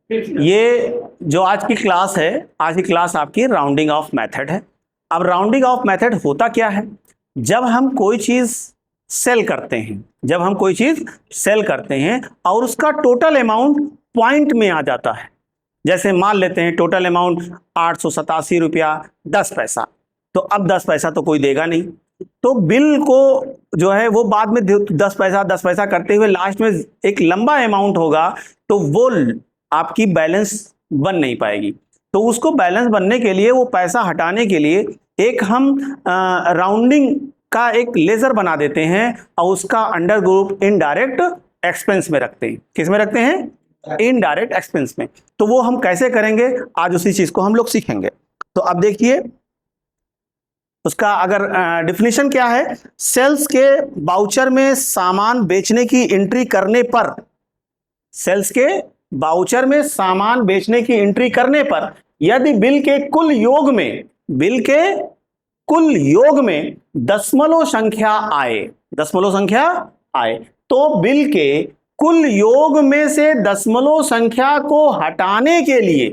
ये जो आज की क्लास है, आज की क्लास आपकी राउंडिंग ऑफ मेथड है। अब राउंडिंग ऑफ मेथड होता क्या है? जब हम कोई चीज सेल करते हैं, जब हम कोई चीज सेल करते हैं और उसका टोटल अमाउंट पॉइंट में आ जाता है, जैसे मान लेते हैं टोटल अमाउंट 887 रुपया 10 पैसा, तो अब 10 पैसा तो कोई देगा नहीं, तो बिल को जो है वो बाद में 10 पैसा करते हुए लास्ट में एक लंबा अमाउंट होगा, तो वो आपकी बैलेंस बन नहीं पाएगी। तो उसको बैलेंस बनने के लिए, वो पैसा हटाने के लिए एक हम राउंडिंग का एक लेजर बना देते हैं और उसका अंडर ग्रुप इनडायरेक्ट एक्सपेंस में रखते हैं। किस में रखते हैं? इनडायरेक्ट एक्सपेंस में। तो वो हम कैसे करेंगे, आज उसी चीज को हम लोग सीखेंगे। तो अब देखिए उसका अगर डिफिनीशन क्या है, सेल्स के बाउचर में सामान बेचने की एंट्री करने पर, सेल्स के बाउचर में सामान बेचने की एंट्री करने पर यदि बिल के कुल योग में, बिल के कुल योग में दशमलव संख्या आए, दशमलव संख्या आए, तो बिल के कुल योग में से दशमलव संख्या को हटाने के लिए,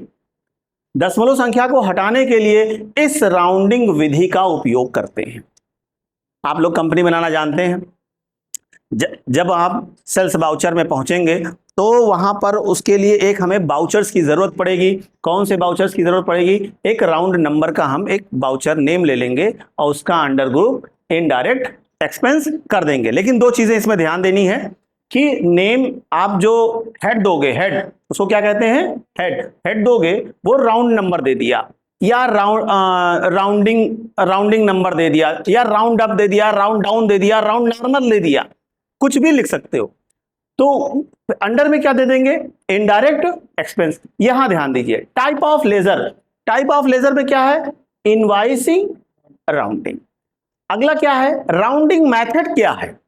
दशमलव संख्या को हटाने के लिए इस राउंडिंग विधि का उपयोग करते हैं। आप लोग कंपनी बनाना जानते हैं, जब आप सेल्स बाउचर में पहुंचेंगे तो वहां पर उसके लिए एक हमें बाउचर्स की जरूरत पड़ेगी। कौन से बाउचर्स की जरूरत पड़ेगी? एक राउंड नंबर का हम एक बाउचर नेम ले लेंगे और उसका अंडर ग्रुप इनडायरेक्ट एक्सपेंस कर देंगे। लेकिन दो चीजें इसमें ध्यान देनी है कि नेम आप जो हेड दोगे, हेड उसको क्या कहते हैं? हेड। हेड दोगे, वो राउंड नंबर दे दिया या राउंडिंग नंबर दे दिया या राउंड अप दे दिया, राउंड डाउन दे दिया, राउंड नॉर्मल दे दिया, कुछ भी लिख सकते हो। तो अंडर में क्या दे देंगे? Indirect expense. यहां ध्यान दीजिए, type of ledger, type of ledger में क्या है? Invoicing rounding. अगला क्या है? राउंडिंग मेथड क्या है?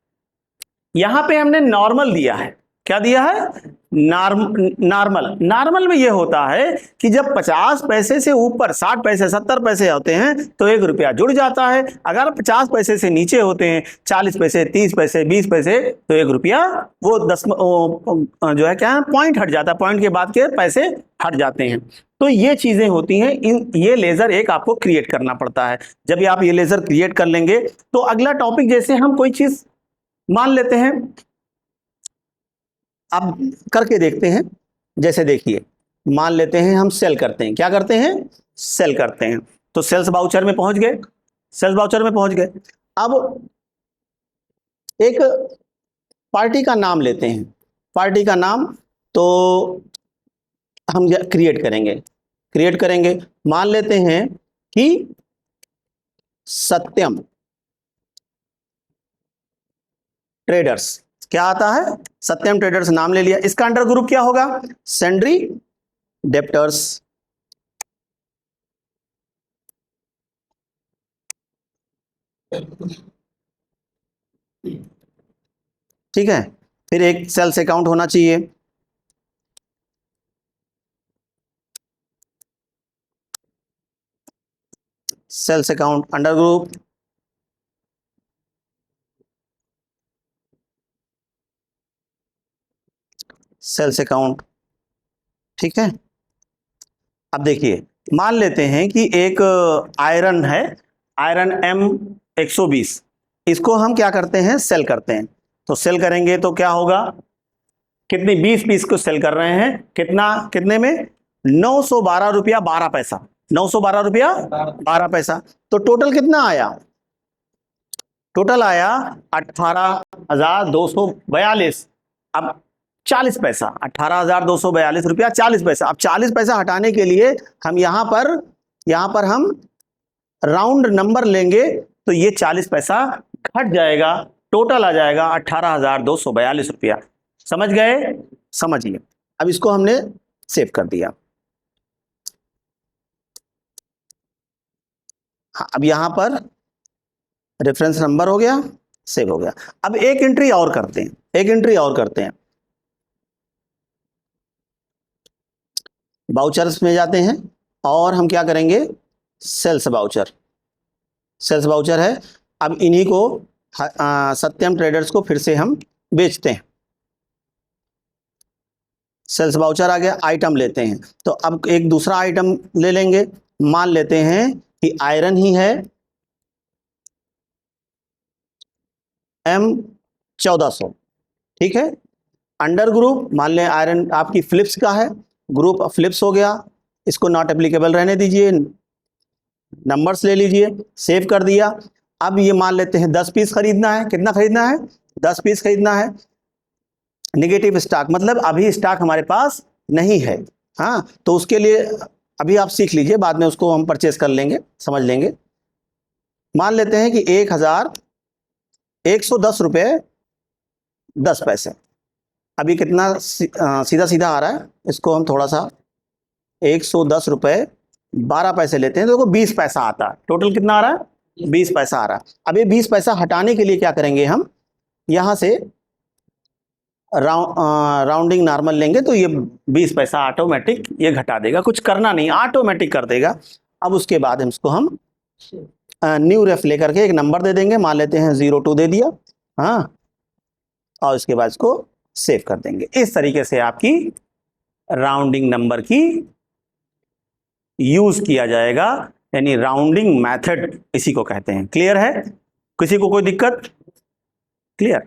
यहां पे हमने नॉर्मल दिया है। क्या दिया है? नॉर्मल। नॉर्मल में यह होता है कि जब 50 पैसे से ऊपर 60 पैसे 70 पैसे होते हैं तो 1 रुपया जुड़ जाता है। अगर 50 पैसे से नीचे होते हैं, 40 पैसे 30 पैसे 20 पैसे, तो 1 रुपया वो जो है क्या, पॉइंट हट जाता है, पॉइंट के बाद के पैसे हट जाते हैं। तो ये चीजें होती हैं। ये लेजर एक आपको क्रिएट करना पड़ता है। जब आप ये लेजर क्रिएट कर लेंगे तो अगला टॉपिक, जैसे हम कोई चीज मान लेते हैं, अब करके देखते हैं। जैसे देखिए, मान लेते हैं हम सेल करते हैं। क्या करते हैं? सेल करते हैं। तो सेल्स बाउचर में पहुंच गए, सेल्स बाउचर में पहुंच गए। अब एक पार्टी का नाम लेते हैं, पार्टी का नाम तो हम क्रिएट करेंगे, क्रिएट करेंगे। मान लेते हैं कि सत्यम ट्रेडर्स। क्या आता है? सत्यम ट्रेडर्स नाम ले लिया। इसका अंडर ग्रुप क्या होगा? Sundry debtors. ठीक है। फिर एक सेल्स अकाउंट होना चाहिए। Sales account under group sales account. ठीक है। अब देखिए, मान लेते हैं कि एक आयरन है, आयरन M120, इसको हम क्या करते हैं? सेल करते हैं। तो सेल करेंगे तो क्या होगा? कितनी? 20 पीस को सेल कर रहे हैं। कितना? कितने में? 912 रुपया 12 पैसा। 912 रुपया 12 पैसा। तो टोटल कितना आया? टोटल आया 18,242। अब 40 पैसा, 18,242 रुपया 40 पैसा। अब 40 पैसा हटाने के लिए हम यहां पर हम राउंड नंबर लेंगे, तो ये 40 पैसा घट जाएगा, टोटल आ जाएगा 18,242 रुपया। समझ गए? समझिए। अब इसको हमने सेव कर दिया। हाँ, अब यहां पर रेफरेंस नंबर हो गया, सेव हो गया। अब एक एंट्री और करते हैं, एक एंट्री और करते हैं। बाउचर्स में जाते हैं और हम क्या करेंगे? Sales voucher. सेल्स बाउचर है। अब इन्हीं को सत्यम ट्रेडर्स को फिर से हम बेचते हैं। सेल्स वाउचर आ गया, आइटम लेते हैं। तो अब एक दूसरा आइटम ले लेंगे, मान लेते हैं कि आयरन ही है M1400, ठीक है। अंडर ग्रुप मान लें आयरन आपकी फिलिप्स का है, ग्रुप फिलिप्स हो गया, इसको नॉट एप्लीकेबल रहने दीजिए, नंबर्स ले लीजिए, सेव कर दिया। अब ये मान लेते हैं 10 पीस खरीदना है, कितना खरीदना है, 10 पीस खरीदना है। निगेटिव स्टॉक मतलब अभी स्टॉक हमारे पास नहीं है, हाँ, तो उसके लिए अभी आप सीख लीजिए, बाद में उसको हम परचेस कर लेंगे, समझ लेंगे। मान लेते हैं कि 1,110 रुपये 10 पैसे। अभी कितना सीधा सीधा आ रहा है, इसको हम थोड़ा सा 110 रुपये 12 पैसे लेते हैं तो देखो 20 पैसा आता है। टोटल कितना आ रहा है, 20 पैसा आ रहा है। अब ये 20 पैसा हटाने के लिए क्या करेंगे, हम यहाँ से राउंडिंग नॉर्मल लेंगे तो ये 20 पैसा ऑटोमेटिक ये घटा देगा, कुछ करना नहीं, ऑटोमेटिक कर देगा। अब उसके बाद इसको हम न्यू रेफ लेकर के एक नंबर दे देंगे, मान लेते हैं 02 दे दिया, हाँ, और उसके बाद इसको सेव कर देंगे। इस तरीके से आपकी राउंडिंग नंबर की यूज किया जाएगा, यानी राउंडिंग मेथड इसी को कहते हैं। क्लियर है, किसी को कोई दिक्कत, क्लियर।